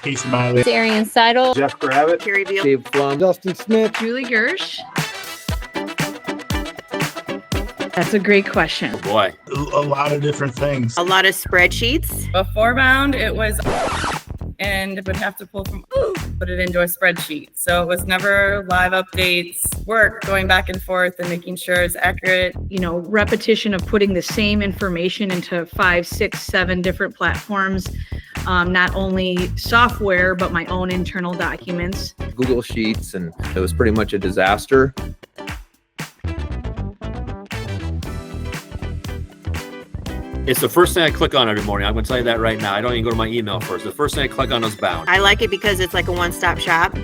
Casey Miley, Arian Seidel, Jeff Gravett, Carrie Veal, Dave Flum, Justin Smith, Julie Gersh. That's a great question. Oh boy, a lot of different things. a lot of spreadsheets. Before Bound, it was, and would have to pull from, put it into a spreadsheet. So it was never live updates, work going back and forth and making sure it's accurate. You know, repetition of putting the same information into 5, 6, 7 different platforms. Not only software, but my own internal documents. Google Sheets, and it was pretty much a disaster. it's the first thing I click on every morning. I'm going to tell you that right now. I don't even go to my email first. The first thing I click on is Bound. I like it because it's like a one-stop shop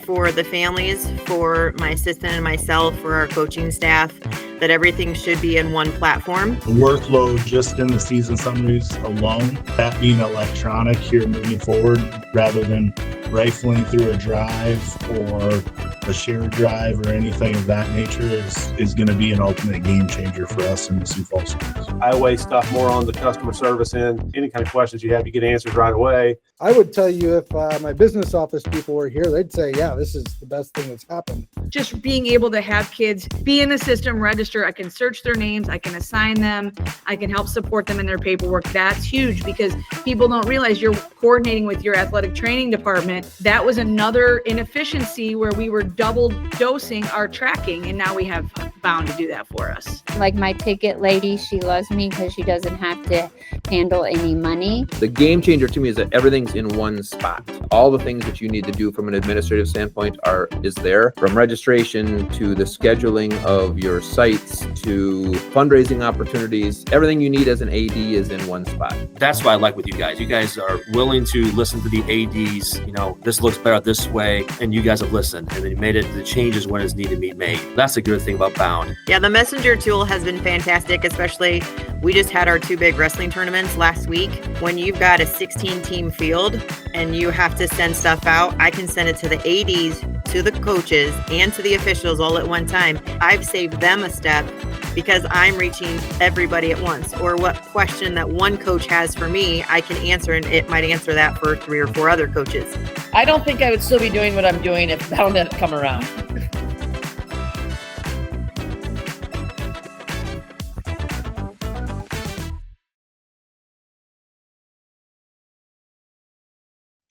for the families, for my assistant and myself, for our coaching staff, that everything should be in one platform. The workload just in the season summaries alone, that being electronic here moving forward rather than rifling through a drive or a shared drive or anything of that nature is going to be an ultimate game changer for us in the Sioux Falls schools. I weigh stuff more on the customer service end. Any kind of questions you have, you get answers right away. I would tell you if my business office people were here, they'd say, yeah, this is the best thing that's happened. Just being able to have kids be in the system, register, I can search their names, I can assign them, I can help support them in their paperwork. That's huge because people don't realize you're coordinating with your athletic training department. That was another inefficiency where we were double dosing our tracking, and now we have Bound to do that for us. like my ticket lady, she loves me because she doesn't have to handle any money. The game changer to me is that everything's in one spot. All the things that you need to do from an administrative standpoint is there, from registration to the scheduling of your sites to fundraising opportunities. Everything you need as an AD is in one spot. That's what I like with you guys. You guys are willing to listen to the ADs. You know, this looks better this way, and you guys have listened, and then you made it the changes when it's needed to be made. That's a good thing about Bound. Yeah, the messenger tool has been fantastic, especially we just had our 2 big wrestling tournaments last week. When you've got a 16-team field and you have to send stuff out, I can send it to the ADs, to the coaches, and to the officials all at one time. I've saved them a step because I'm reaching everybody at once. Or what question that one coach has for me, I can answer, and it might answer that for 3 or 4 other coaches. I don't think I would still be doing what I'm doing if Bound hadn't come around.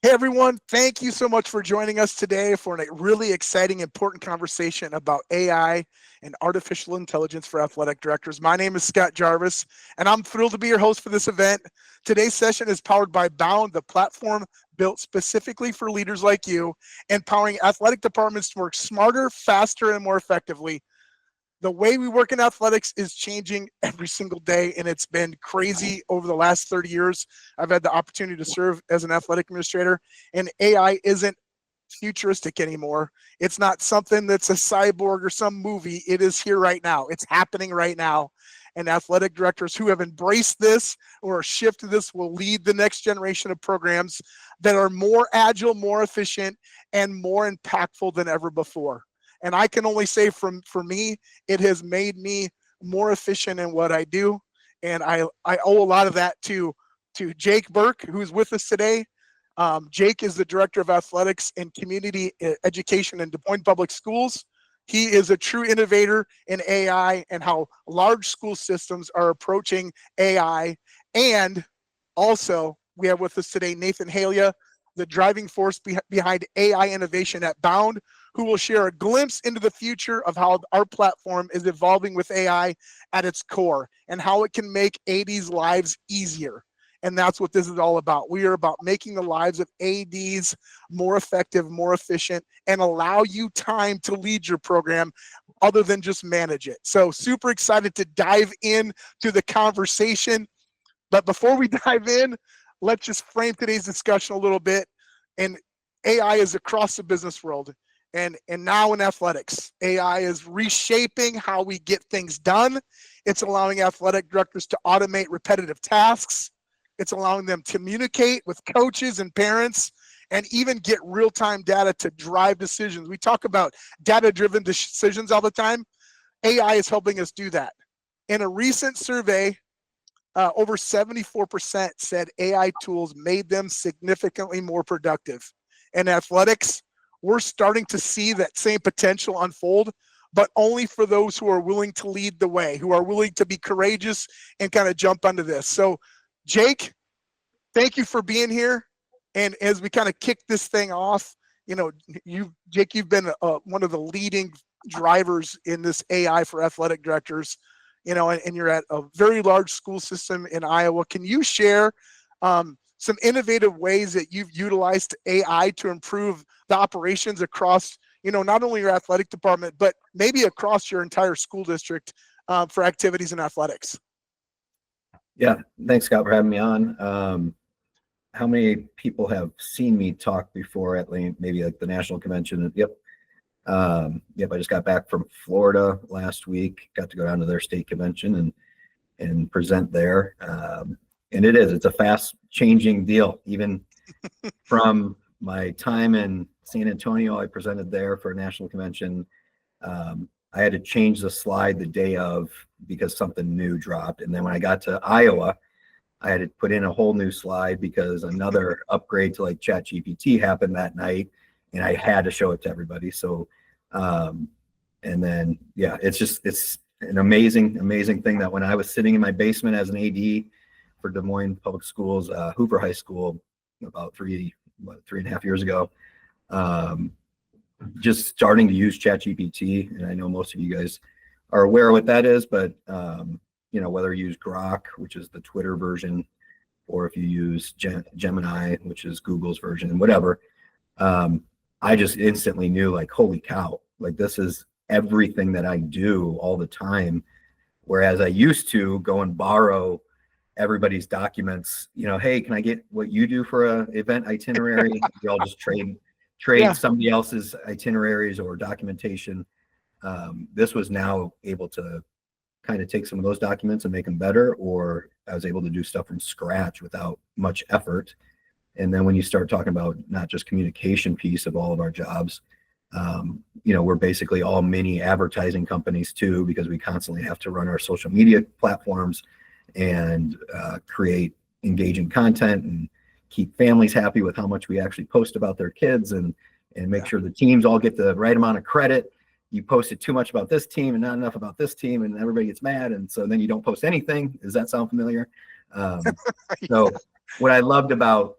Hey everyone, thank you so much for joining us today for a really exciting, important conversation about AI and artificial intelligence for athletic directors. My name is Scott Jarvis, and I'm thrilled to be your host for this event. Today's session is powered by Bound, the platform built specifically for leaders like you, empowering athletic departments to work smarter, faster, and more effectively. The way we work in athletics is changing every single day, and it's been crazy over the last 30 years. I've had the opportunity to serve as an athletic administrator, and AI isn't futuristic anymore. It's not something that's a cyborg or some movie. It is here right now. It's happening right now. And athletic directors who have embraced this or shifted this will lead the next generation of programs that are more agile, more efficient, and more impactful than ever before. And I can only say for me, it has made me more efficient in what I do. And I owe a lot of that to Jake Burke, who's with us today. Jake is the Director of Athletics and Community Education in Des Moines Public Schools. He is a true innovator in AI and how large school systems are approaching AI. And also, we have with us today Nathan Halia, the driving force behind AI innovation at Bound, who will share a glimpse into the future of how our platform is evolving with AI at its core and how it can make ADs' lives easier. And that's what this is all about. We are about making the lives of ADs more effective, more efficient, and allow you time to lead your program other than just manage it. So super excited to dive in to the conversation. But before we dive in, let's just frame today's discussion a little bit. And AI is across the business world. And now in athletics, AI is reshaping how we get things done. It's allowing athletic directors to automate repetitive tasks. It's allowing them to communicate with coaches and parents and even get real-time data to drive decisions. We talk about data-driven decisions all the time. AI is helping us do that. In a recent survey over 74% said AI tools made them significantly more productive. In athletics, we're starting to see that same potential unfold, but only for those who are willing to lead the way, who are willing to be courageous and kind of jump onto this. So, Jake, thank you for being here. And as we kind of kick this thing off, you know, Jake, you've been one of the leading drivers in this AI for athletic directors, you know, and you're at a very large school system in Iowa. Can you share some innovative ways that you've utilized AI to improve the operations across, you know, not only your athletic department, but maybe across your entire school district for activities in athletics? Yeah, thanks, Scott, for having me on. How many people have seen me talk before at maybe like the national convention? Yep. Yep, I just got back from Florida last week, got to go down to their state convention and present there. And it's a fast changing deal. Even from my time in San Antonio, I presented there for a national convention. I had to change the slide the day of because something new dropped. And then when I got to Iowa, I had to put in a whole new slide because another upgrade to like ChatGPT happened that night, and I had to show it to everybody. So, and then, yeah, it's an amazing thing that when I was sitting in my basement as an AD for Des Moines Public Schools, Hoover High School, about 3.5 years ago, just starting to use ChatGPT. And I know most of you guys are aware of what that is, but you know, whether you use Grok, which is the Twitter version, or if you use Gemini, which is Google's version, and whatever, I just instantly knew, like, holy cow, like this is everything that I do all the time. Whereas I used to go and borrow everybody's documents, you know, hey, can I get what you do for a event itinerary? We all just trade somebody else's itineraries or documentation. This was now able to kind of take some of those documents and make them better, or I was able to do stuff from scratch without much effort. And then when you start talking about not just communication piece of all of our jobs, you know, we're basically all mini advertising companies too, because we constantly have to run our social media platforms and create engaging content and keep families happy with how much we actually post about their kids, and make sure the teams all get the right amount of credit. You posted too much about this team and not enough about this team, and everybody gets mad, and so then you don't post anything. Does that sound familiar? So what I loved about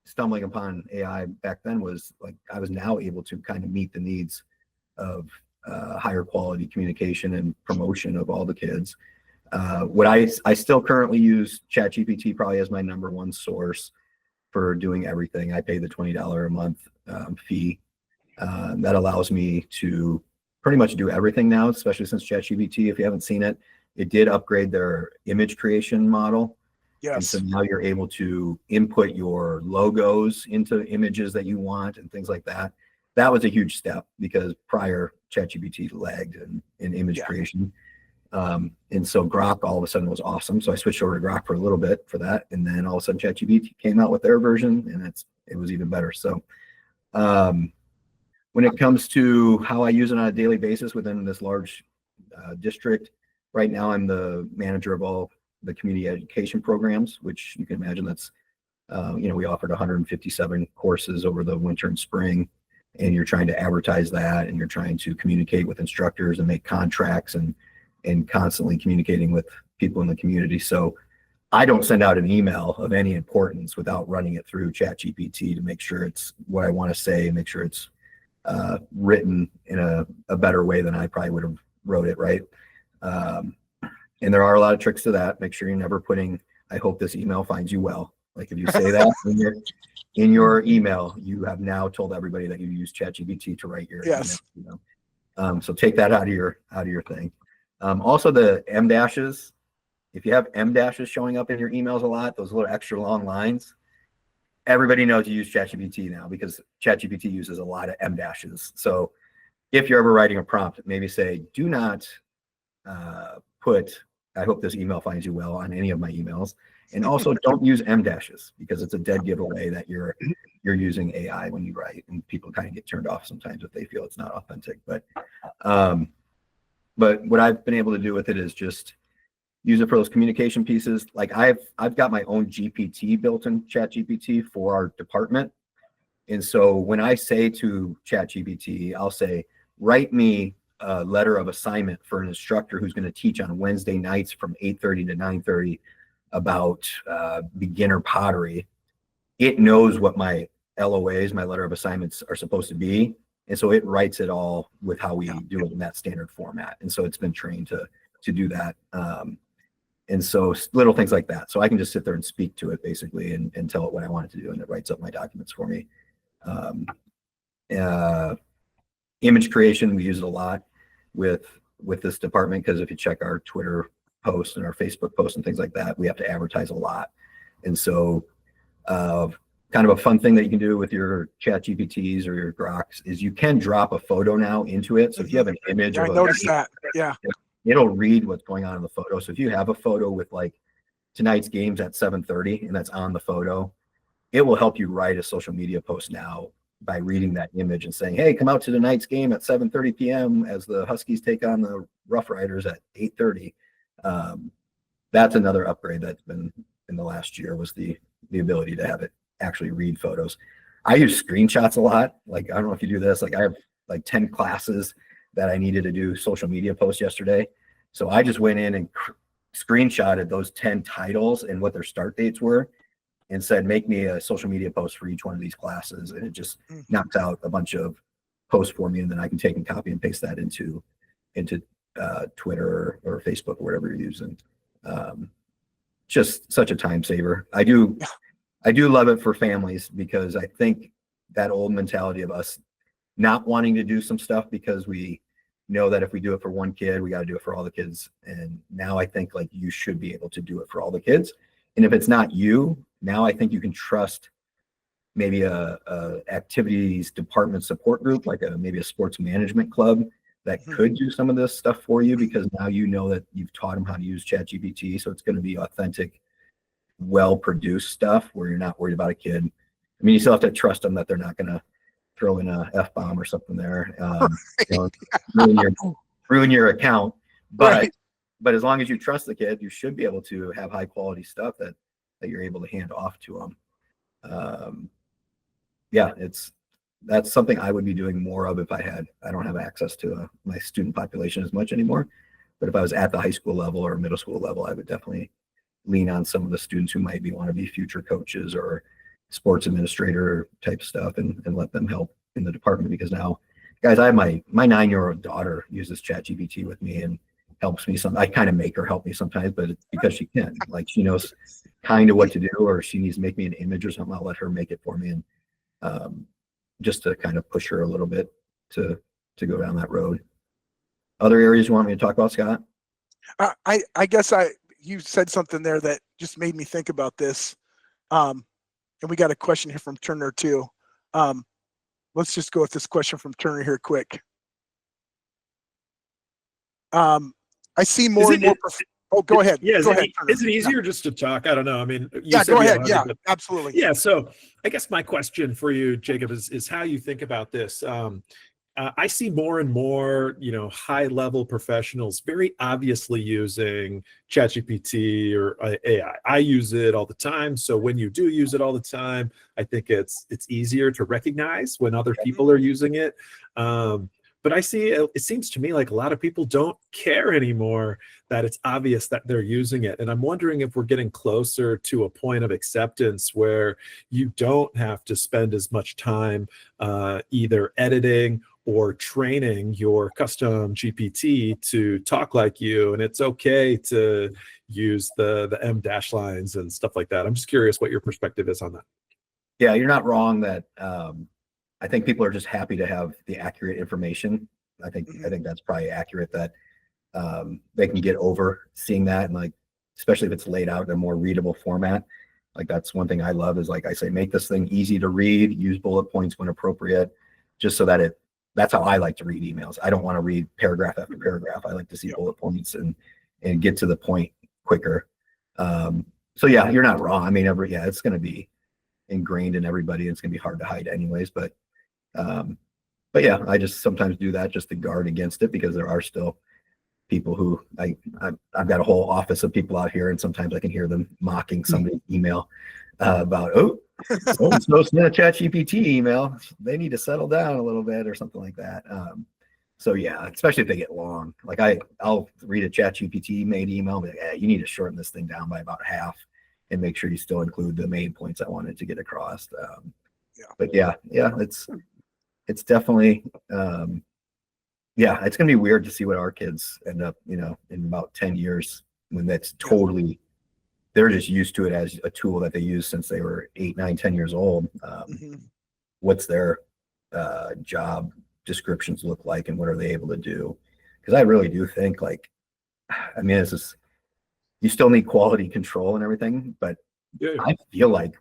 stumbling upon AI back then was, like, I was now able to kind of meet the needs of higher quality communication and promotion of all the kids. What I still currently use ChatGPT probably as my number one source for doing everything. I pay the $20 a month fee. That allows me to pretty much do everything now, especially since ChatGPT, if you haven't seen it, it did upgrade their image creation model. Yes. And so now you're able to input your logos into images that you want and things like that. That was a huge step because prior ChatGPT lagged in image creation. And so Grok all of a sudden was awesome. So I switched over to Grok for a little bit for that. And then all of a sudden ChatGPT came out with their version, and it was even better. So when it comes to how I use it on a daily basis within this large district, right now I'm the manager of all the community education programs, which you can imagine that's, you know, we offered 157 courses over the winter and spring, and you're trying to advertise that, and you're trying to communicate with instructors and make contracts and constantly communicating with people in the community. So I don't send out an email of any importance without running it through ChatGPT to make sure it's what I want to say, and make sure it's written in a better way than I probably would have wrote it, right? And there are a lot of tricks to that. Make sure you're never putting, I hope this email finds you well. Like if you say that in your email, you have now told everybody that you use ChatGPT to write your email. You know? So take that out of your thing. Also the M dashes, if you have M dashes showing up in your emails a lot, those little extra long lines, everybody knows you use ChatGPT now because ChatGPT uses a lot of M dashes. So if you're ever writing a prompt, maybe say, do not put, I hope this email finds you well on any of my emails. And also don't use M dashes because it's a dead giveaway that you're using AI when you write, and people kind of get turned off sometimes if they feel it's not authentic. But what I've been able to do with it is just use it for those communication pieces. Like I've got my own GPT built in ChatGPT for our department. And so when I say to ChatGPT, I'll say, write me a letter of assignment for an instructor who's going to teach on Wednesday nights from 8:30 to 9:30 about beginner pottery. It knows what my LOAs, my letter of assignments, are supposed to be. And so it writes it all with how we do it in that standard format. And so it's been trained to do that. And so little things like that. So I can just sit there and speak to it basically and tell it what I want it to do. And it writes up my documents for me. Image creation, we use it a lot with this department, because if you check our Twitter posts and our Facebook posts and things like that, we have to advertise a lot. And so kind of a fun thing that you can do with your chat GPTs or your Groks is you can drop a photo now into it. So if you have an image, I noticed that. Yeah. It'll read what's going on in the photo. So if you have a photo with like tonight's games at 7:30 and that's on the photo, it will help you write a social media post now by reading that image and saying, hey, come out to tonight's game at 7:30 p.m. as the Huskies take on the Rough Riders at 8:30. That's another upgrade that's been in the last year, was the ability to have it actually read photos. I use screenshots a lot. Like, I don't know if you do this. Like, I have like 10 classes that I needed to do social media posts yesterday. So I just went in and screenshotted those 10 titles and what their start dates were and said, make me a social media post for each one of these classes. And it just knocks out a bunch of posts for me. And then I can take and copy and paste that into Twitter or Facebook or whatever you're using. Just such a time saver. I do love it for families, because I think that old mentality of us not wanting to do some stuff because we know that if we do it for one kid, we got to do it for all the kids. And now I think like you should be able to do it for all the kids. And if it's not you, now I think you can trust maybe a activities department support group, like maybe a sports management club that could do some of this stuff for you, because now you know that you've taught them how to use ChatGPT. So it's going to be authentic, well-produced stuff where you're not worried about a kid. I mean, you still have to trust them that they're not going to throw in a F-bomb or something there, ruin your account. But as long as you trust the kid, you should be able to have high quality stuff that you're able to hand off to them. That's something I would be doing more of if I don't have access to my student population as much anymore. But if I was at the high school level or middle school level, I would definitely lean on some of the students who might want to be future coaches or sports administrator type stuff and let them help in the department. Because now, guys, I have my 9-year-old daughter uses ChatGPT with me and helps me. I kind of make her help me sometimes, but it's because she can. Like, she knows kind of what to do, or she needs to make me an image or something, I'll let her make it for me, and just to kind of push her a little bit to go down that road. Other areas you want me to talk about, Scott? I guess you said something there that just made me think about this. And we got a question here from Turner too. Let's just go with this question from Turner here quick. I see more and more. Oh, go ahead. Yeah, go ahead, is it easier just to talk? I don't know. I mean, go ahead. Yeah, absolutely. Yeah. So I guess my question for you, Jacob, is how you think about this. I see more and more, high-level professionals very obviously using ChatGPT or AI. I use it all the time. So when you do use it all the time, I think it's easier to recognize when other people are using it. But I see, it seems to me like a lot of people don't care anymore that it's obvious that they're using it. And I'm wondering if we're getting closer to a point of acceptance where you don't have to spend as much time either editing or training your custom GPT to talk like you. And it's okay to use the M dash lines and stuff like that. I'm just curious what your perspective is on that. Yeah, you're not wrong that I think people are just happy to have the accurate information. I think that's probably accurate, that they can get over seeing that, and like, especially if it's laid out in a more readable format. Like, that's one thing I love, is like I say, make this thing easy to read, use bullet points when appropriate, just so that that's how I like to read emails. I don't want to read paragraph after paragraph. I like to see bullet points and get to the point quicker. So yeah, you're not wrong. I mean, it's going to be ingrained in everybody. It's going to be hard to hide anyways, but yeah, I just sometimes do that just to guard against it, because there are still people who I've got a whole office of people out here, and sometimes I can hear them mocking somebody's email about, oh, so sent a ChatGPT email. They need to settle down a little bit or something like that. So yeah, especially if they get long. Like I'll read a ChatGPT made email, but you need to shorten this thing down by about half and make sure you still include the main points I wanted to get across. But yeah, it's definitely it's gonna be weird to see what our kids end up, in about 10 years when that's totally, they're just used to it as a tool that they use since they were 8, 9, 10 years old. What's their job descriptions look like, and what are they able to do? Because I really do think, like, I mean, you still need quality control and everything, but I feel like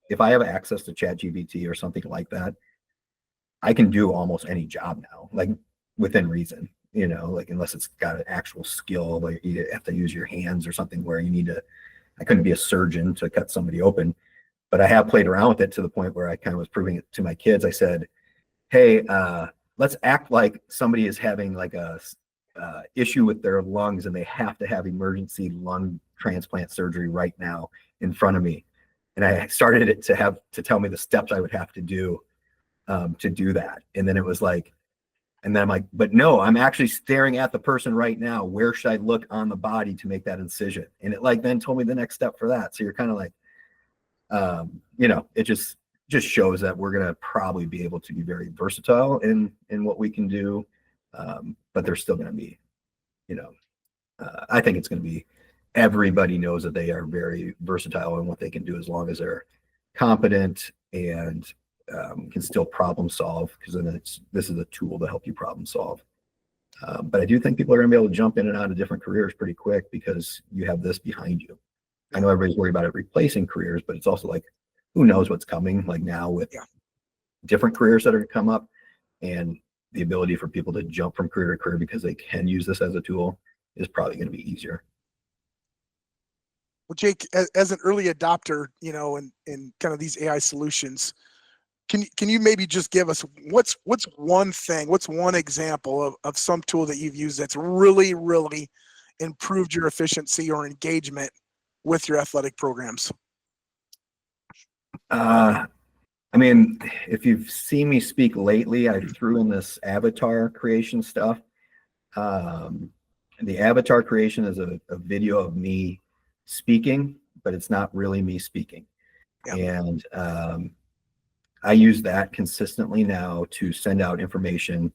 if I have access to ChatGPT or something like that, I can do almost any job now, like within reason, like unless it's got an actual skill, like you have to use your hands or something where I couldn't be a surgeon to cut somebody open, but I have played around with it to the point where I kind of was proving it to my kids. I said, hey, let's act like somebody is having like a issue with their lungs and they have to have emergency lung transplant surgery right now in front of me. And I started it to tell me the steps I would have to do that. And then it was like, and then I'm like, but no, I'm actually staring at the person right now. Where should I look on the body to make that incision? And it then told me the next step for that. So you're kind of like, it just shows that we're going to probably be able to be very versatile in what we can do. But there's still going to be, I think it's going to be, everybody knows that they are very versatile in what they can do as long as they're competent and can still problem solve, because then this is a tool to help you problem solve. But I do think people are going to be able to jump in and out of different careers pretty quick because you have this behind you. I know everybody's worried about it replacing careers, but it's also like, who knows what's coming, like now with different careers that are going to come up, and the ability for people to jump from career to career because they can use this as a tool is probably going to be easier. Well, Jake, as an early adopter, in kind of these AI solutions, can you maybe just give us what's one example of some tool that you've used that's really, really improved your efficiency or engagement with your athletic programs? I mean, if you've seen me speak lately, I threw in this avatar creation stuff. The avatar creation is a video of me speaking, but it's not really me speaking. And I use that consistently now to send out information.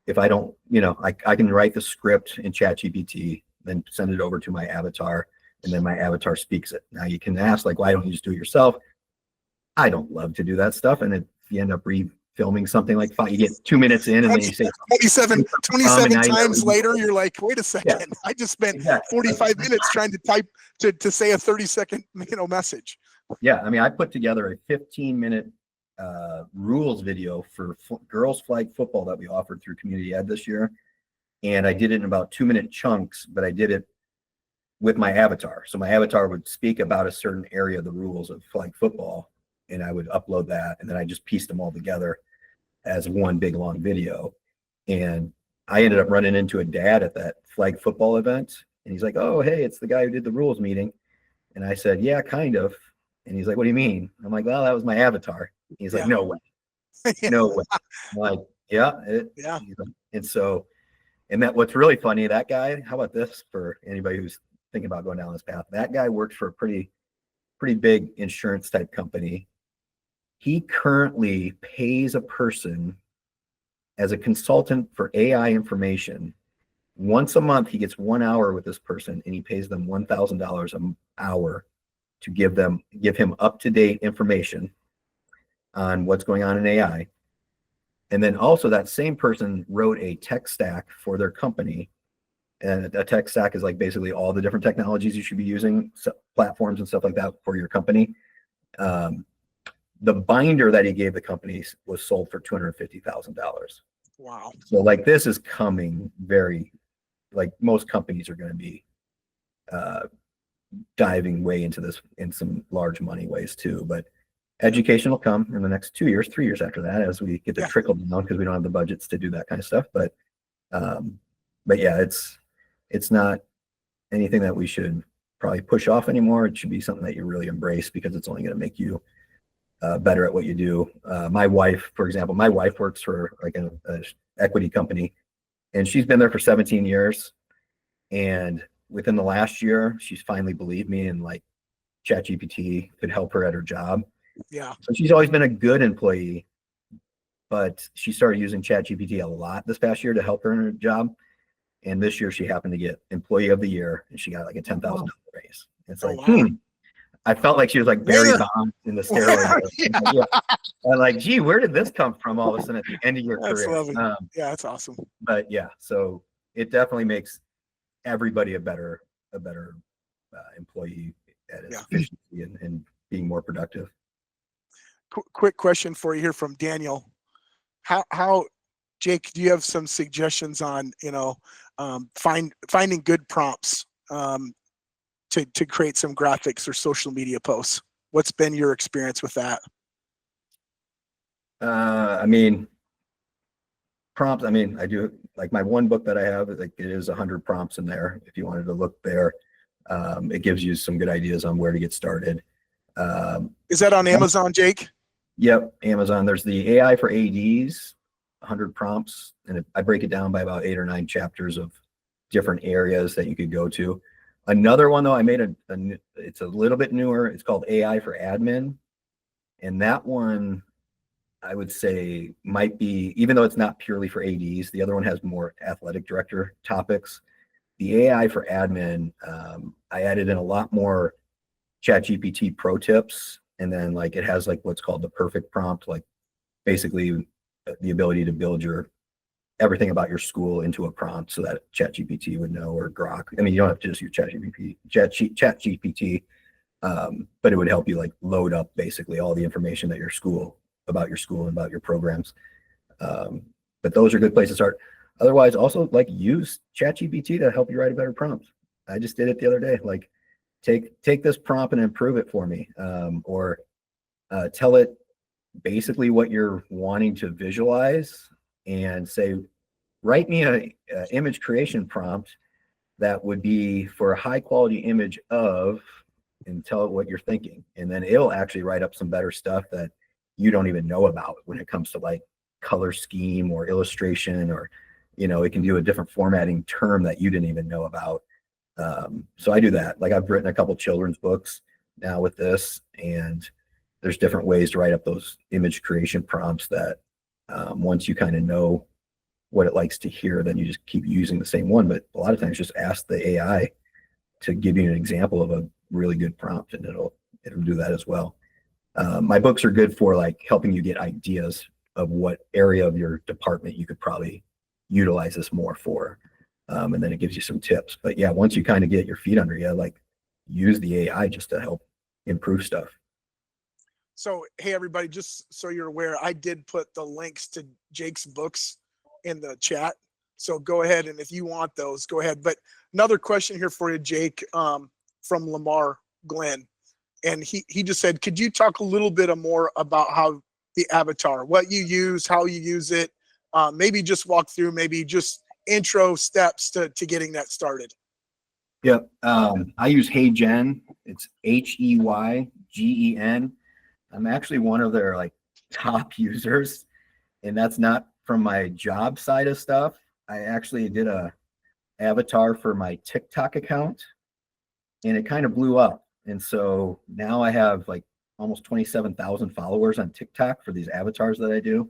If I don't, I can write the script in ChatGPT, then send it over to my avatar, and then my avatar speaks it. Now you can ask, like, why don't you just do it yourself? I don't love to do that stuff. And you end up filming something like you get 2 minutes in and then you say 27 times later, you're like, wait a second, I just spent 45 minutes trying to type to say a 30-second message. Yeah, I mean, I put together a 15-minute rules video for girls flag football that we offered through Community Ed this year, and I did it in about 2-minute chunks, but I did it with my avatar. So my avatar would speak about a certain area of the rules of flag football, and I would upload that, and then I just pieced them all together as one big long video. And I ended up running into a dad at that flag football event, and he's like, oh, hey, it's the guy who did the rules meeting. And I said, yeah, kind of. And he's like, what do you mean? I'm like, well, that was my avatar. He's like, no way. No way. I'm like, yeah. And so, and what's really funny, that guy, how about this for anybody who's thinking about going down this path? That guy worked for a pretty big insurance type company. He currently pays a person as a consultant for AI information. Once a month, he gets 1 hour with this person, and he pays them $1,000 an hour to give him up-to-date information on what's going on in AI. And then also that same person wrote a tech stack for their company. And a tech stack is like basically all the different technologies you should be using, platforms and stuff like that for your company. The binder that he gave the companies was sold for $250,000. Wow. So like this is coming very, like most companies are going to be diving way into this in some large money ways too. But education will come in the next 2 years, 3 years after that, as we get to trickle down, because we don't have the budgets to do that kind of stuff. But but yeah, it's not anything that we should probably push off anymore. It should be something that you really embrace because it's only going to make you better at what you do. My wife, for example, works for like a equity company, and she's been there for 17 years. And within the last year, she's finally believed me, and like ChatGPT could help her at her job. Yeah. So she's always been a good employee, but she started using ChatGPT a lot this past year to help her in her job. And this year she happened to get Employee of the Year, and she got like a $10,000 raise. It's like, I felt like she was like Barry Bonds in the steroid. Yeah. I'm like, gee, where did this come from all of a sudden at the end of your career? Lovely. Yeah, that's awesome. But yeah, so it definitely makes everybody a better employee at efficiency and being more productive. Quick question for you here from Daniel. How Jake, do you have some suggestions on, finding good prompts to create some graphics or social media posts? What's been your experience with that? Prompts. I do like my one book that I have, like it is 100 prompts in there. If you wanted to look there, it gives you some good ideas on where to get started. Is that on Amazon, Jake? Yep, Amazon. There's the AI for ADs, 100 prompts, and I break it down by about 8 or 9 chapters of different areas that you could go to. Another one though, I made it's a little bit newer. It's called AI for Admin, and that one I would say might be, even though it's not purely for ADs, the other one has more athletic director topics. The AI for Admin, I added in a lot more ChatGPT pro tips, and then like it has like what's called the perfect prompt, like basically the ability to build everything about your school into a prompt so that ChatGPT would know, or Grok. You don't have to just use ChatGPT, but it would help you like load up basically all the information that about your school and about your programs. But those are good places to start. Otherwise, also like use ChatGPT to help you write a better prompt. I just did it the other day. Like take this prompt and improve it for me, or tell it basically what you're wanting to visualize, and say, write me a image creation prompt that would be for a high quality image of, and tell it what you're thinking. And then it'll actually write up some better stuff that you don't even know about when it comes to like color scheme or illustration, or, it can do a different formatting term that you didn't even know about. So I do that. Like I've written a couple children's books now with this, and there's different ways to write up those image creation prompts that once you kind of know what it likes to hear, then you just keep using the same one. But a lot of times just ask the AI to give you an example of a really good prompt, and it'll do that as well. My books are good for like helping you get ideas of what area of your department you could probably utilize this more for. And then it gives you some tips. But yeah, once you kind of get your feet under you, like use the AI just to help improve stuff. So, hey, everybody, just so you're aware, I did put the links to Jake's books in the chat. So go ahead, and if you want those, go ahead. But another question here for you, Jake, from Lamar Glenn. And he just said, could you talk a little bit more about how the avatar, what you use, how you use it, maybe just walk through, maybe just intro steps to getting that started. Yep. I use HeyGen. It's HeyGen. I'm actually one of their like top users, and that's not from my job side of stuff. I actually did a avatar for my TikTok account, and it kind of blew up. And so now I have like almost 27,000 followers on TikTok for these avatars that I do.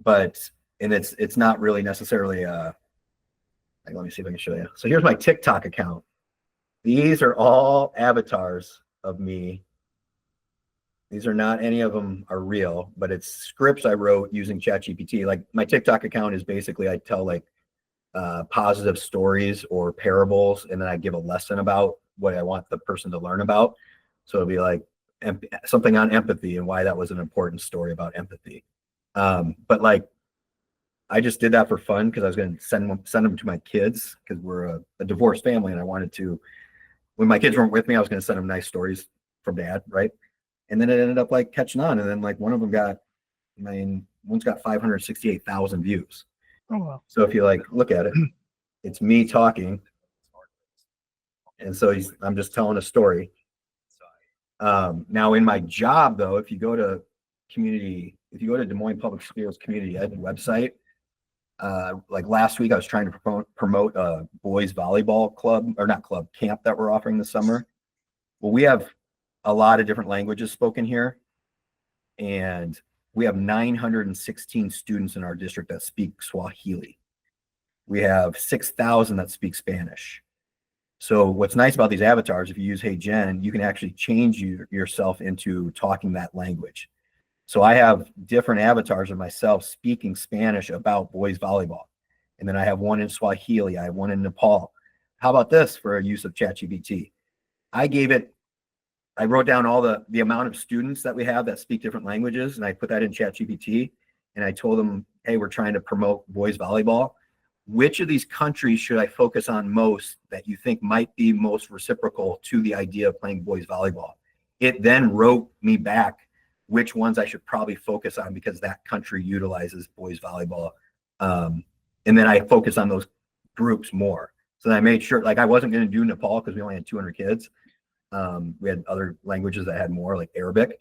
But it's not really necessarily let me see if I can show you. So here's my TikTok account. These are all avatars of me. These are not, any of them are real, but it's scripts I wrote using ChatGPT. Like my TikTok account is basically, I tell like positive stories or parables, and then I give a lesson about what I want the person to learn about. So it'll be like something on empathy and why that was an important story about empathy. But like, I just did that for fun because I was going to send them to my kids, because we're a divorced family, and I wanted to, when my kids weren't with me, I was going to send them nice stories from dad, right? And then it ended up like catching on, and then like one of them got, one's got 568,000 views. Oh, wow. So if you like look at it, it's me talking. And so I'm just telling a story. Now in my job though, if you go to Des Moines Public Schools community ed website, like last week I was trying to promote a boys volleyball camp that we're offering this summer. Well, we have a lot of different languages spoken here, and we have 916 students in our district that speak Swahili. We have 6,000 that speak Spanish. So what's nice about these avatars, if you use Hey Jen, you can actually change yourself into talking that language. So I have different avatars of myself speaking Spanish about boys volleyball. And then I have one in Swahili. I have one in Nepal. How about this for a use of ChatGPT? I wrote down all the amount of students that we have that speak different languages, and I put that in ChatGPT, and I told them, hey, we're trying to promote boys volleyball. Which of these countries should I focus on most that you think might be most reciprocal to the idea of playing boys volleyball? It then wrote me back which ones I should probably focus on because that country utilizes boys volleyball. And then I focus on those groups more. So I made sure, like I wasn't going to do Nepal because we only had 200 kids. We had other languages that had more, like Arabic.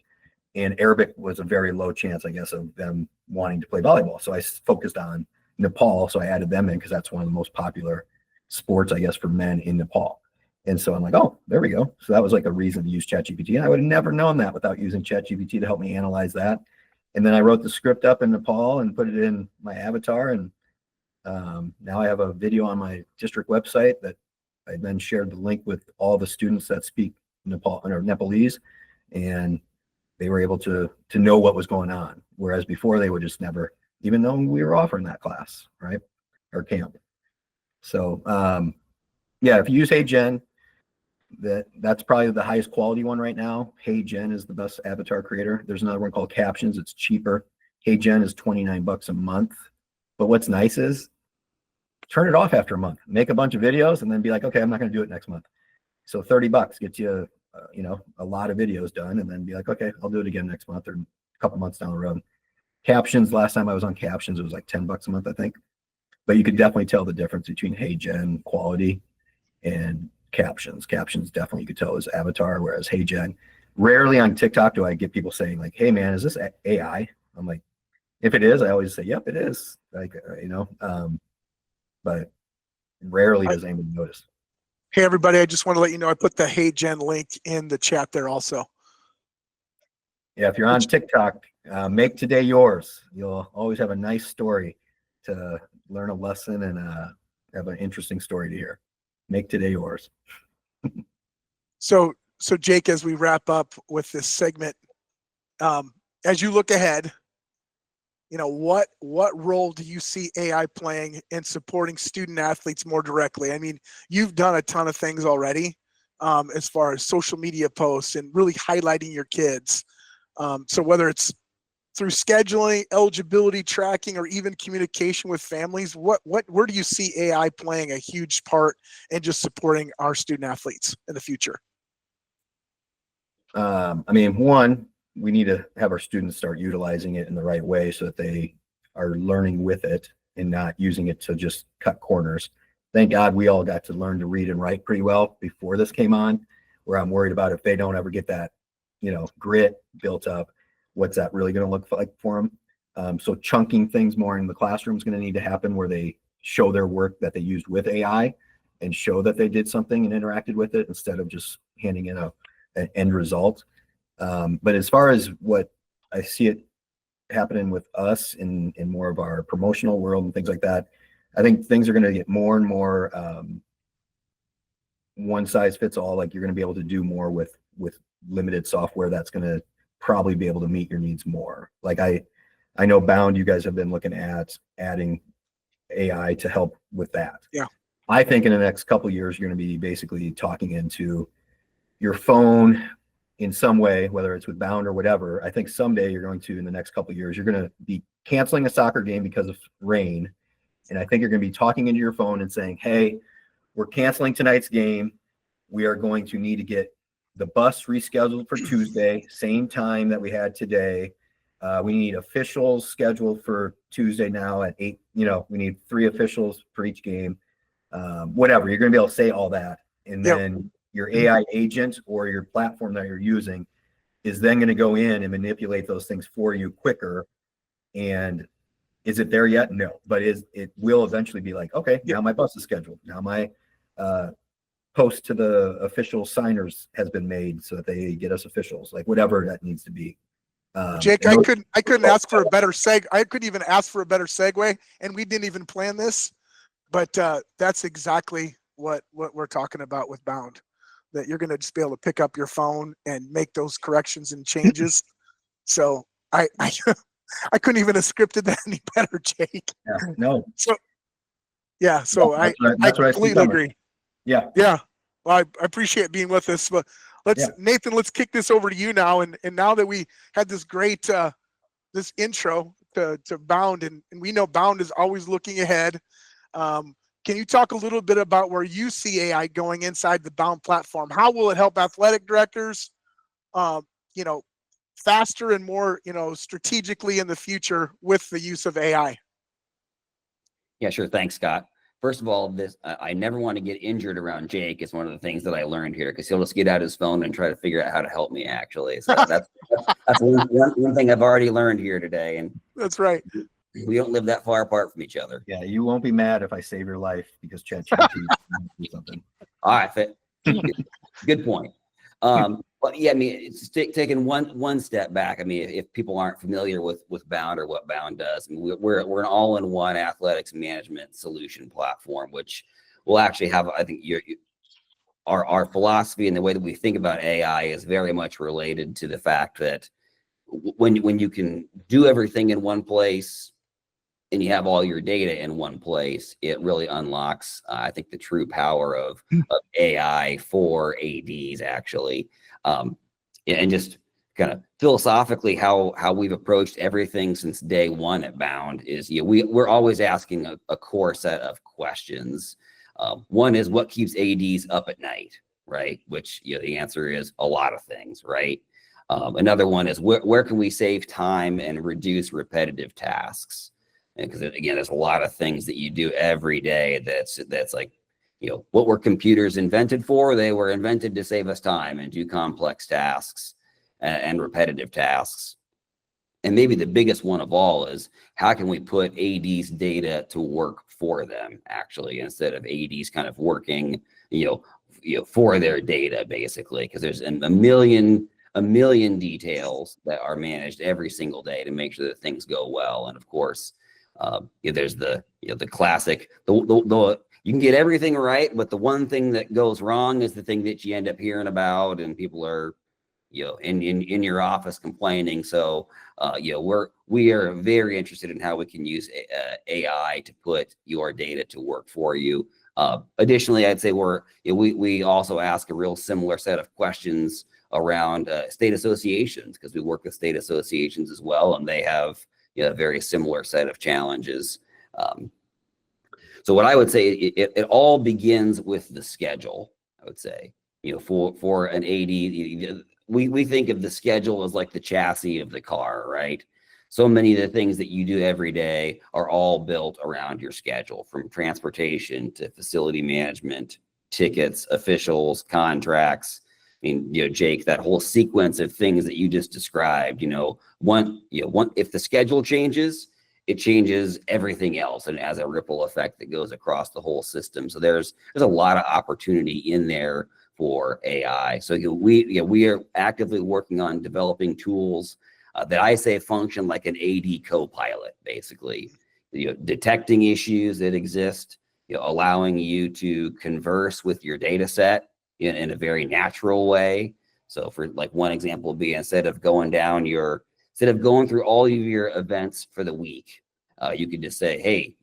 And Arabic was a very low chance, I guess, of them wanting to play volleyball. So I focused on Nepal, so I added them in because that's one of the most popular sports, I guess, for men in Nepal. And so I'm like, oh, there we go. So that was like a reason to use ChatGPT. And I would have never known that without using ChatGPT to help me analyze that. And then I wrote the script up in Nepal and put it in my avatar. And now I have a video on my district website that I then shared the link with all the students that speak Nepalese, and they were able to know what was going on. Whereas before they would just never even though we were offering that class, right? Or camp. So yeah, if you use Hey Jen, that's probably the highest quality one right now. Hey Jen is the best avatar creator. There's another one called Captions. It's cheaper. Hey Jen is $29 a month. But what's nice is turn it off after a month. Make a bunch of videos and then be like, okay, I'm not going to do it next month. So $30 gets you, a lot of videos done, and then be like, okay, I'll do it again next month or a couple months down the road. Captions, last time I was on Captions, it was like $10 a month, I think. But you could definitely tell the difference between Hey Jen quality and Captions. Captions definitely you could tell is avatar, whereas Hey Jen, rarely on TikTok do I get people saying like, hey man, is this AI? I'm like, if it is, I always say, yep, it is. Like, but rarely does anybody notice. Hey everybody, I just want to let you know I put the Hey Jen link in the chat there also. Yeah, if you're on TikTok, make today yours. You'll always have a nice story to learn a lesson and have an interesting story to hear. Make today yours. So Jake, as we wrap up with this segment, as you look ahead, what role do you see AI playing in supporting student athletes more directly? I mean, you've done a ton of things already as far as social media posts and really highlighting your kids. So whether it's through scheduling, eligibility tracking, or even communication with families, where do you see AI playing a huge part in just supporting our student athletes in the future? I mean, one, we need to have our students start utilizing it in the right way so that they are learning with it and not using it to just cut corners. Thank God we all got to learn to read and write pretty well before this came on, where I'm worried about if they don't ever get that, grit built up, what's that really going to look like for them? So chunking things more in the classroom is going to need to happen, where they show their work that they used with AI and show that they did something and interacted with it instead of just handing in an end result. But as far as what I see it happening with us in more of our promotional world and things like that, I think things are going to get more and more one size fits all. Like you're going to be able to do more with limited software that's going to probably be able to meet your needs more. Like I know Bound, you guys have been looking at adding AI to help with that. Yeah. I think in the next couple of years, you're going to be basically talking into your phone in some way, whether it's with Bound or whatever. I think someday you're going to, in the next couple of years, you're going to be canceling a soccer game because of rain. And I think you're going to be talking into your phone and saying, hey, we're canceling tonight's game. We are going to need to get the bus rescheduled for Tuesday, same time that we had today. We need officials scheduled for Tuesday now at 8. We need 3 officials for each game. Whatever, you're going to be able to say all that. And then your AI agent or your platform that you're using is then going to go in and manipulate those things for you quicker. And is it there yet? No, but it will eventually be like, okay, now my bus is scheduled. Now my post to the official signers has been made so that they get us officials, like whatever that needs to be. Jake, I couldn't ask for a better I couldn't even ask for a better segue, and we didn't even plan this, but that's exactly what we're talking about with Bound, that you're going to just be able to pick up your phone and make those corrections and changes. So I couldn't even have scripted that any better, Jake. Yeah, no. So I completely agree. Yeah. Well, I appreciate being with us, but Nathan, let's kick this over to you now. And now that we had this great this intro to Bound, and we know Bound is always looking ahead. Can you talk a little bit about where you see AI going inside the Bound platform? How will it help athletic directors, faster and more, strategically in the future with the use of AI? Yeah, sure. Thanks, Scott. First of all, I never want to get injured around Jake. It's one of the things that I learned here, because he'll just get out his phone and try to figure out how to help me, actually. So that's one thing I've already learned here today. And that's right. We don't live that far apart from each other. Yeah, you won't be mad if I save your life because ChatGPT do something. All right, good point. But yeah, I mean, it's taking one step back. I mean, if people aren't familiar with Bound or what Bound does, I mean, we're an all-in-one athletics management solution platform, which will actually have, I think, our philosophy and the way that we think about AI is very much related to the fact that when you can do everything in one place and you have all your data in one place, it really unlocks, I think, the true power of AI for ADs, actually. And just kind of philosophically, how we've approached everything since day one at Bound is, we're always asking a core set of questions. One is, what keeps ADs up at night, right? Which, the answer is a lot of things, right? Another one is, where can we save time and reduce repetitive tasks? Because again, there's a lot of things that you do every day that's like, what were computers invented for? They were invented to save us time and do complex tasks and repetitive tasks. And maybe the biggest one of all is, how can we put AD's data to work for them, actually, instead of ADs kind of working, for their data, basically, because there's a million details that are managed every single day to make sure that things go well. And of course, there's the classic, you can get everything right, but the one thing that goes wrong is the thing that you end up hearing about, and people are, in your office complaining. So, we are very interested in how we can use AI to put your data to work for you. Additionally, I'd say we also ask a real similar set of questions around state associations, because we work with state associations as well, and they have a very similar set of challenges. So what I would say, it all begins with the schedule. I would say, for an AD, we think of the schedule as like the chassis of the car, right? So many of the things that you do every day are all built around your schedule, from transportation to facility management, tickets, officials, contracts. I mean, Jake, that whole sequence of things that you just described, if the schedule changes, it changes everything else, and it has a ripple effect that goes across the whole system. So there's a lot of opportunity in there for AI. So we are actively working on developing tools that I say function like an AD co-pilot, basically, detecting issues that exist, allowing you to converse with your data set in a very natural way. So for like one example would be, instead of going through all of your events for the week, you could just say, hey,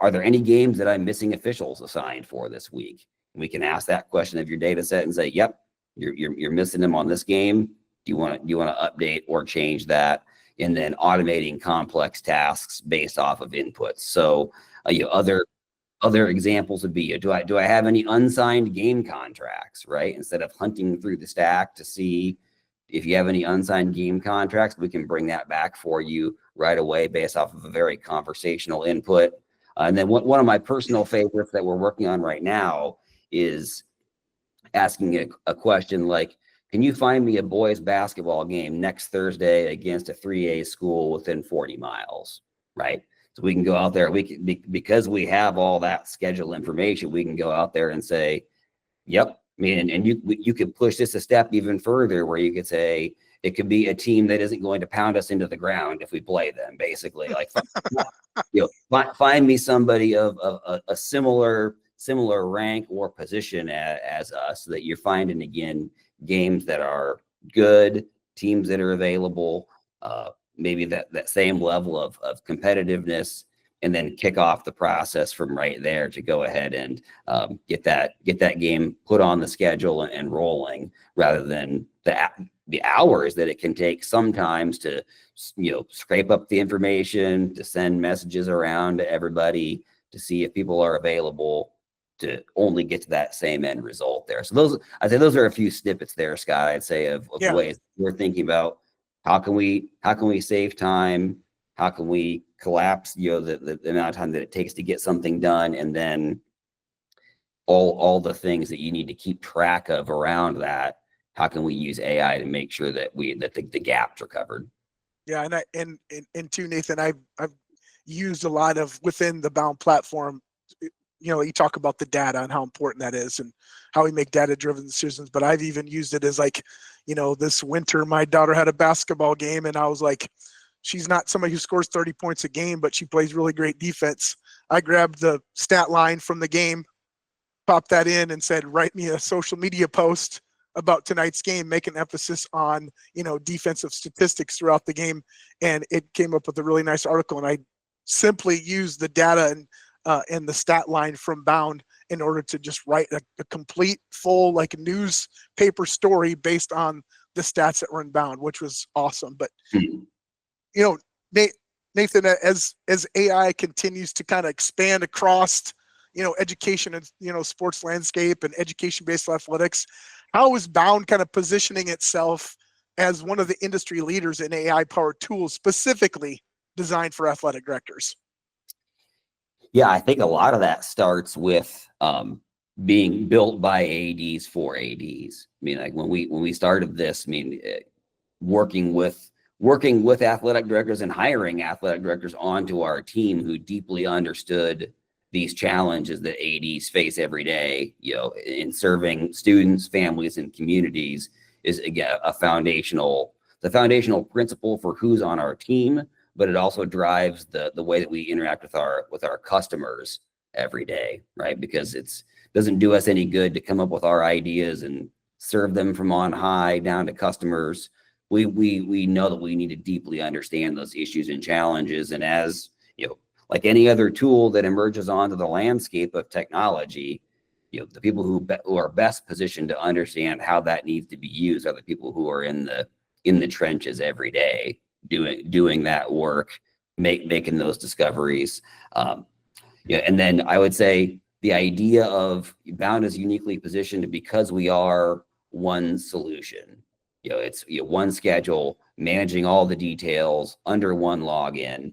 are there any games that I'm missing officials assigned for this week? And we can ask that question of your data set and say, yep, you're missing them on this game. Do you want to update or change that? And then automating complex tasks based off of inputs. So other examples would be, do I have any unsigned game contracts, right? Instead of hunting through the stack to see, if you have any unsigned game contracts, we can bring that back for you right away based off of a very conversational input. And then one of my personal favorites that we're working on right now is asking a question like, can you find me a boys basketball game next Thursday against a 3A school within 40 miles, right? So we can go out there, we can, because we have all that schedule information, we can go out there and say, yep. I mean, and you could push this a step even further where you could say, it could be a team that isn't going to pound us into the ground if we play them, basically. Like, find me somebody of a similar rank or position as us, so that you're finding, again, games that are good, teams that are available, maybe that same level of competitiveness, and then kick off the process from right there to go ahead and get that game put on the schedule and rolling, rather than the hours that it can take sometimes to, scrape up the information, to send messages around to everybody to see if people are available, to only get to that same end result there. So I'd say those are a few snippets there, Scott, I'd say of ways we're thinking about how can we save time, how can we collapse, the amount of time that it takes to get something done, and then all the things that you need to keep track of around that. How can we use AI to make sure that the gaps are covered? Yeah, and too, Nathan, I've used a lot of within the Bound platform. You talk about the data and how important that is, and how we make data-driven decisions. But I've even used it as like, this winter, my daughter had a basketball game, and I was like, she's not somebody who scores 30 points a game, but she plays really great defense. I grabbed the stat line from the game, popped that in, and said, write me a social media post about tonight's game, make an emphasis on, defensive statistics throughout the game. And it came up with a really nice article. And I simply used the data and the stat line from Bound in order to just write a complete, full, like, newspaper story based on the stats that were in Bound, which was awesome. But, Nathan, as AI continues to kind of expand across, education and, sports landscape and education-based athletics, how is Bound kind of positioning itself as one of the industry leaders in AI-powered tools specifically designed for athletic directors? Yeah, I think a lot of that starts with being built by ADs for ADs. I mean, like when we started this, working with athletic directors and hiring athletic directors onto our team who deeply understood these challenges that ADs face every day, in serving students, families, and communities, is, again, the foundational principle for who's on our team, but it also drives the way that we interact with our customers every day, right? Because it doesn't do us any good to come up with our ideas and serve them from on high down to customers. We know that we need to deeply understand those issues and challenges, and as like any other tool that emerges onto the landscape of technology, the people who are best positioned to understand how that needs to be used are the people who are in the trenches every day, doing that work, making those discoveries. And then I would say the idea of Bound is uniquely positioned because we are one solution. It's one schedule, managing all the details under one login.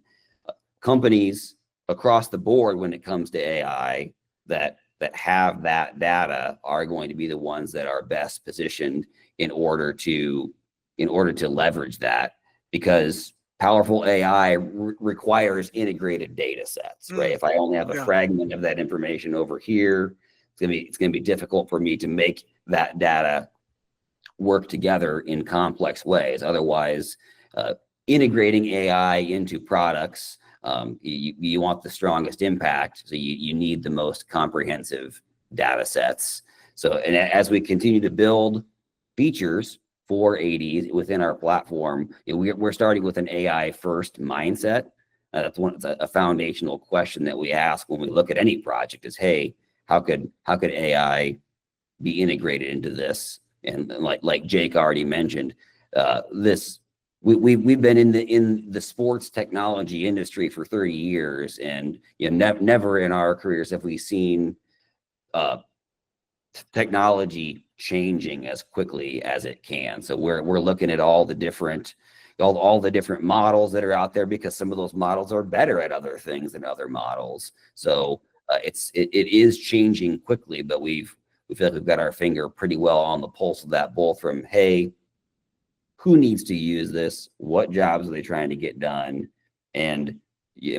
Companies across the board, when it comes to AI, that have that data are going to be the ones that are best positioned in order to leverage that, because powerful AI requires integrated data sets, right? If I only have a fragment of that information over here, it's gonna be difficult for me to make that data work together in complex ways. Otherwise, integrating AI into products, you want the strongest impact, so you need the most comprehensive data sets. So, and as we continue to build features for ADs within our platform, we're starting with an AI first mindset. That's a foundational question that we ask when we look at any project is, hey, how could AI be integrated into this? And like Jake already mentioned, we've been in the sports technology industry for 30 years, and never in our careers have we seen technology changing as quickly as it can. So we're looking at all the different models that are out there, because some of those models are better at other things than other models. So it is changing quickly, but we feel like we've got our finger pretty well on the pulse of that, both from, hey, who needs to use this? What jobs are they trying to get done? And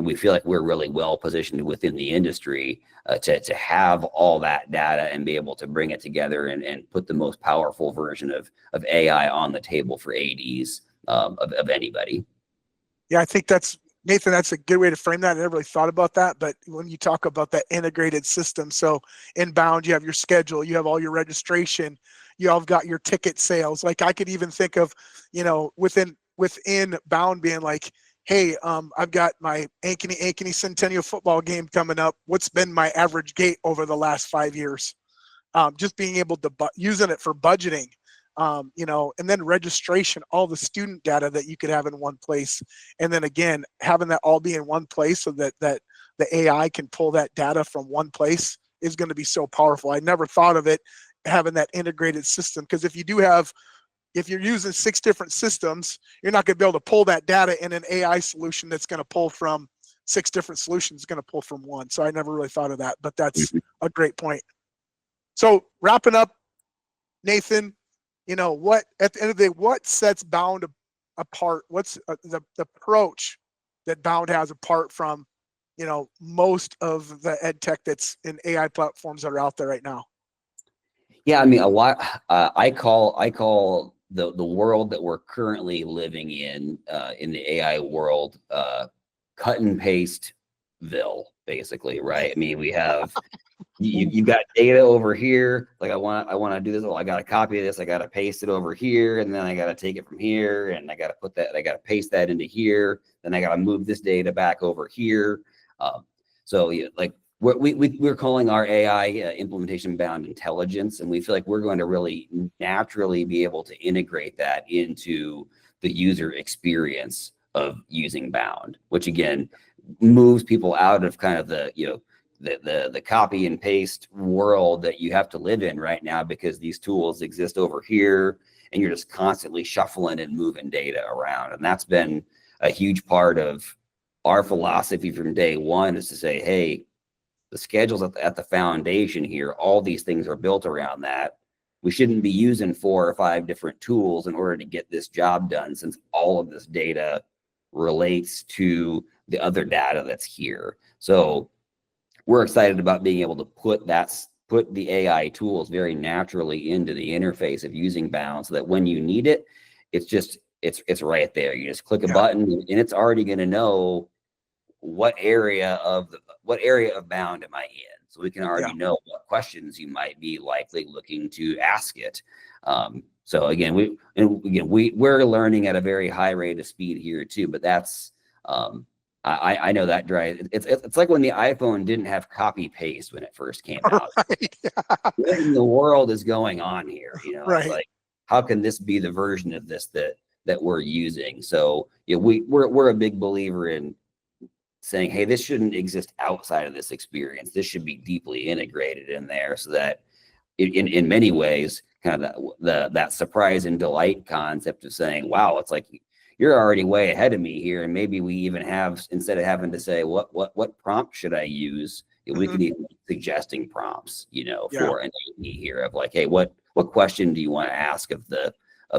we feel like we're really well positioned within the industry to have all that data and be able to bring it together and put the most powerful version of AI on the table for ADs of anybody. Yeah, I think that's, Nathan, that's a good way to frame that. I never really thought about that, but when you talk about that integrated system, so inbound, you have your schedule, you have all your registration, you all have got your ticket sales. Like I could even think of, within Bound being like, hey, I've got my Ankeny Centennial football game coming up. What's been my average gate over the last 5 years? Just being able to using it for budgeting, and then registration, all the student data that you could have in one place. And then again, having that all be in one place so that the AI can pull that data from one place is going to be so powerful. I never thought of it having that integrated system, because if you're using 6 different systems, you're not going to be able to pull that data in an AI solution that's going to pull from 6 different solutions, going to pull from one. So I never really thought of that, but that's a great point. So wrapping up, Nathan, what at the end of the day, what sets Bound apart? What's the approach that Bound has apart from, most of the ed tech that's in AI platforms that are out there right now? Yeah, I mean, a lot. I call the world that we're currently living in the AI world, cut and paste Ville, basically, right? I mean, we have you got data over here. Like I want to do this. Well, I got to copy this. I got to paste it over here, and then I got to take it from here, and I got to put that. I got to paste that into here. Then I got to move this data back over here. So like we're calling our AI implementation Bound intelligence, and we feel like we're going to really naturally be able to integrate that into the user experience of using Bound, which again moves people out of kind of the copy and paste world that you have to live in right now, because these tools exist over here and you're just constantly shuffling and moving data around. And that's been a huge part of our philosophy from day one, is to say, hey, the schedule's at the foundation here. All these things are built around that. We shouldn't be using 4 or 5 different tools in order to get this job done, since all of this data relates to the other data that's here. So we're excited about being able to put the AI tools very naturally into the interface of using Bound, so that when you need it, it's right there. You just click a button and it's already going to know what area of Bound am I in. So we can already know what questions you might be likely looking to ask it. So again, we're learning at a very high rate of speed here too. But that's I know that drives. It's like when the iPhone didn't have copy paste when it first came out. Right. What in the world is going on here? Right. It's like, how can this be the version of this that we're using? So we're a big believer in saying, hey, this shouldn't exist outside of this experience. This should be deeply integrated in there, so that in many ways, kind of that surprise and delight concept of saying, wow, it's like you're already way ahead of me here. And maybe we even have, instead of having to say, what prompt should I use? We can even be suggesting prompts, for an AE here of like, hey, what question do you want to ask of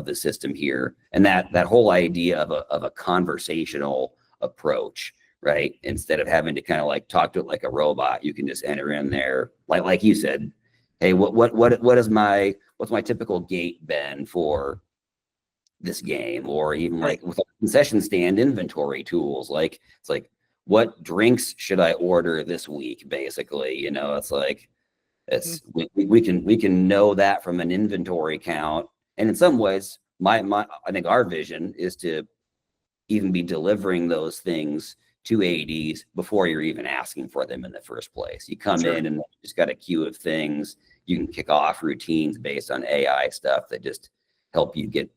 the system here? And that whole idea of a conversational approach, right? Instead of having to kind of like talk to it like a robot, you can just enter in there, like you said, hey, what's my typical gate been for this game? Or even like with concession stand inventory tools, like it's like, what drinks should I order this week? Basically, it's like we can know that from an inventory count. And in some ways, I think our vision is to even be delivering those things to ADs before you're even asking for them in the first place. You come in and just got a queue of things. You can kick off routines based on AI stuff that just help you get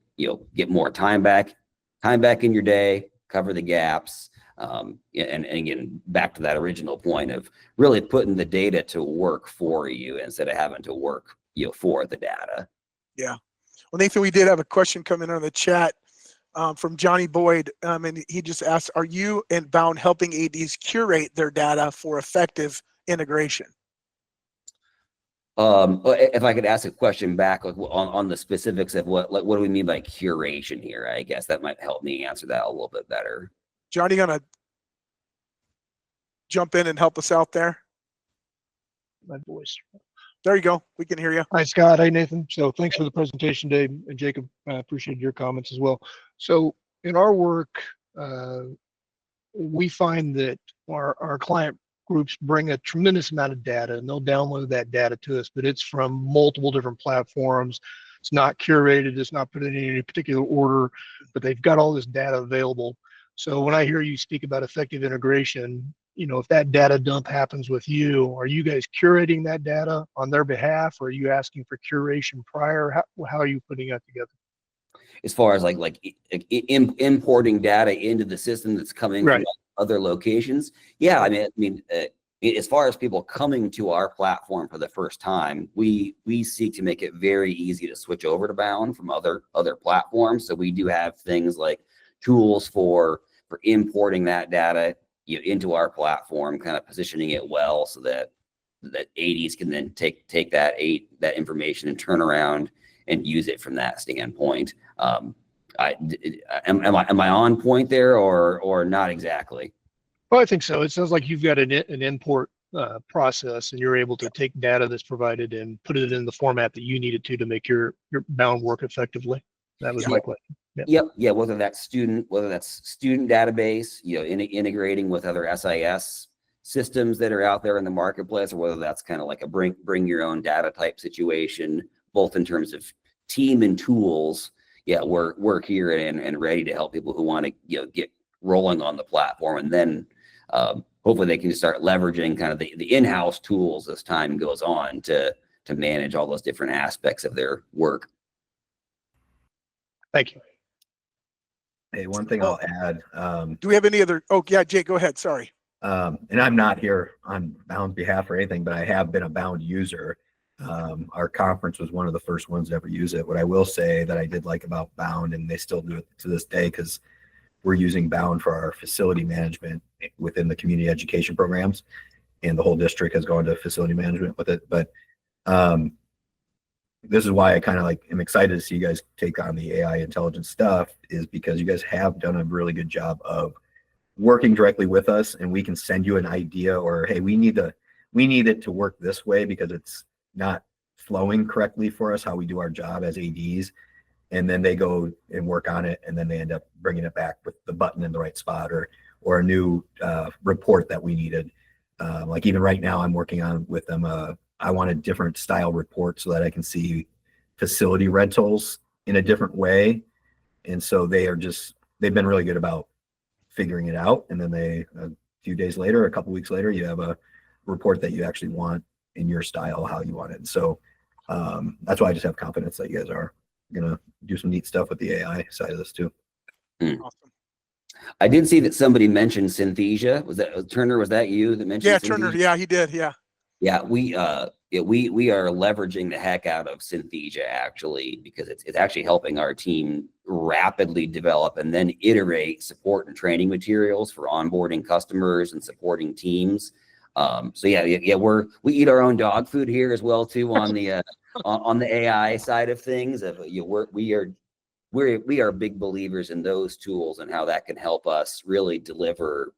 more time back in your day, cover the gaps. And again, back to that original point of really putting the data to work for you instead of having to work for the data. Yeah. Well, Nathan, we did have a question come in on the chat from Johnny Boyd, and he just asked, are you and Bound helping ADs curate their data for effective integration? If I could ask a question back, like on the specifics of what do we mean by curation here? I guess that might help me answer that a little bit better. Johnny, gonna jump in and help us out there? My voice. There you go. We can hear you. Hi, Scott. Hi, Nathan. So thanks for the presentation, Dave and Jacob. I appreciate your comments as well. So in our work, we find that our client groups bring a tremendous amount of data, and they'll download that data to us, but it's from multiple different platforms. It's not curated. It's not put in any particular order, but they've got all this data available. So when I hear you speak about effective integration, if that data dump happens with you, are you guys curating that data on their behalf, or are you asking for curation prior? How are you putting that together? As far as like importing data into the system that's coming from other locations, yeah. I mean, as far as people coming to our platform for the first time, we seek to make it very easy to switch over to Bound from other platforms. So we do have things like tools for importing that data into our platform, kind of positioning it well so that ADs can then take that information and turn around and use it from that standpoint. Am I on point there or not exactly? Well, I think so. It sounds like you've got an import process, and you're able to take data that's provided and put it in the format that you need it to make your Bound work effectively. That was my question. Yep. Yeah. Whether that's student database, integrating with other SIS systems that are out there in the marketplace, or whether that's kind of like a bring your own data type situation, both in terms of team and tools. Yeah, we're here and ready to help people who want to get rolling on the platform, and then hopefully they can start leveraging kind of the in-house tools as time goes on to manage all those different aspects of their work. Thank you. Hey, one thing I'll add. Do we have any other? Oh, yeah, Jake, go ahead. Sorry. And I'm not here on Bound's behalf or anything, but I have been a Bound user. Our conference was one of the first ones to ever use it. What I will say that I did like about Bound, and they still do it to this day, because we're using Bound for our facility management within the community education programs, and the whole district has gone to facility management with it. But this is why I kind of am excited to see you guys take on the AI intelligence stuff, is because you guys have done a really good job of working directly with us, and we can send you an idea, or, hey, we need it to work this way because it's not flowing correctly for us, how we do our job as ADs. And then they go and work on it, and then they end up bringing it back with the button in the right spot, or a new report that we needed. Like even right now, I'm working on with them. I want a different style report so that I can see facility rentals in a different way. And so they've been really good about figuring it out. And then a few days later, a couple weeks later, you have a report that you actually want in your style, how you want it. So that's why I just have confidence that you guys are going to do some neat stuff with the AI side of this too. Awesome. I did see that somebody mentioned Synthesia. Was that Turner? Was that you that mentioned? Yeah, Synthesia? Turner. Yeah, he did. Yeah. Yeah, we are leveraging the heck out of Synthesia, actually, because it's actually helping our team rapidly develop and then iterate support and training materials for onboarding customers and supporting teams. So yeah, we eat our own dog food here as well too on the on the AI side of things. We are big believers in those tools and how that can help us really deliver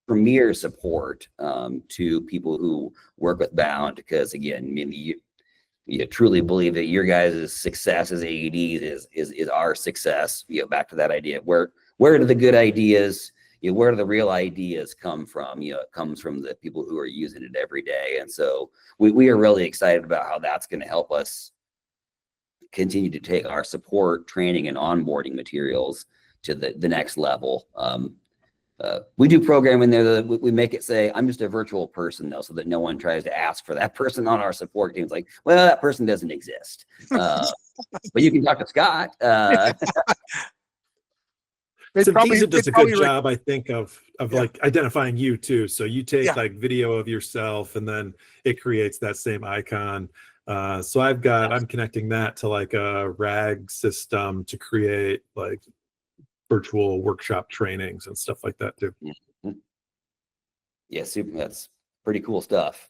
premier support to people who work with Bound, because again, I mean, you truly believe that your guys' success as AEDs is our success. Back to that idea, where do the good ideas, where do the real ideas come from? It comes from the people who are using it every day. And so we are really excited about how that's going to help us continue to take our support, training, and onboarding materials to the next level. We do program in there that we make it say, I'm just a virtual person, though, so that no one tries to ask for that person on our support team. It's like, well, that person doesn't exist. But you can talk to Scott. Synthesia does a good job, I think, of like identifying you too. So you take like video of yourself, and then it creates that same icon. So I'm connecting that to like a RAG system to create like virtual workshop trainings and stuff like that too. Yeah, super. That's pretty cool stuff.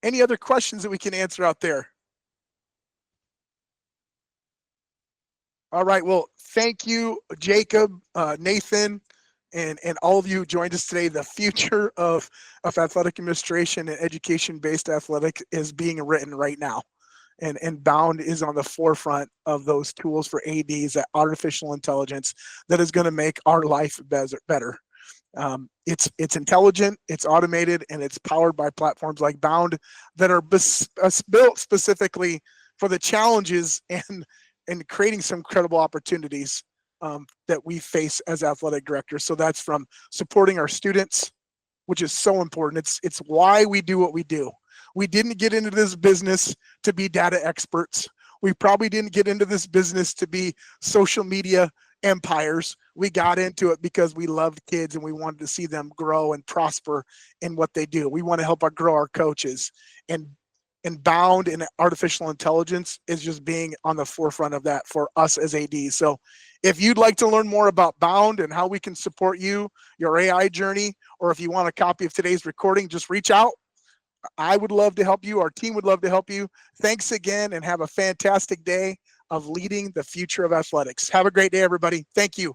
Any other questions that we can answer out there? All right. Well, thank you, Jacob, Nathan, and all of you who joined us today. The future of athletic administration and education-based athletic is being written right now. And Bound is on the forefront of those tools for ADs, that artificial intelligence that is going to make our life better. It's intelligent, it's automated, and it's powered by platforms like Bound that are built specifically for the challenges and creating some credible opportunities that we face as athletic directors. So that's from supporting our students, which is so important. It's why we do what we do. We didn't get into this business to be data experts. We probably didn't get into this business to be social media empires. We got into it because we loved kids and we wanted to see them grow and prosper in what they do. We want to help grow our coaches, and Bound and artificial intelligence is just being on the forefront of that for us as ADs. So if you'd like to learn more about Bound and how we can support you, your AI journey, or if you want a copy of today's recording, just reach out. I would love to help you. Our team would love to help you. Thanks again, and have a fantastic day of leading the future of athletics. Have a great day, everybody. Thank you.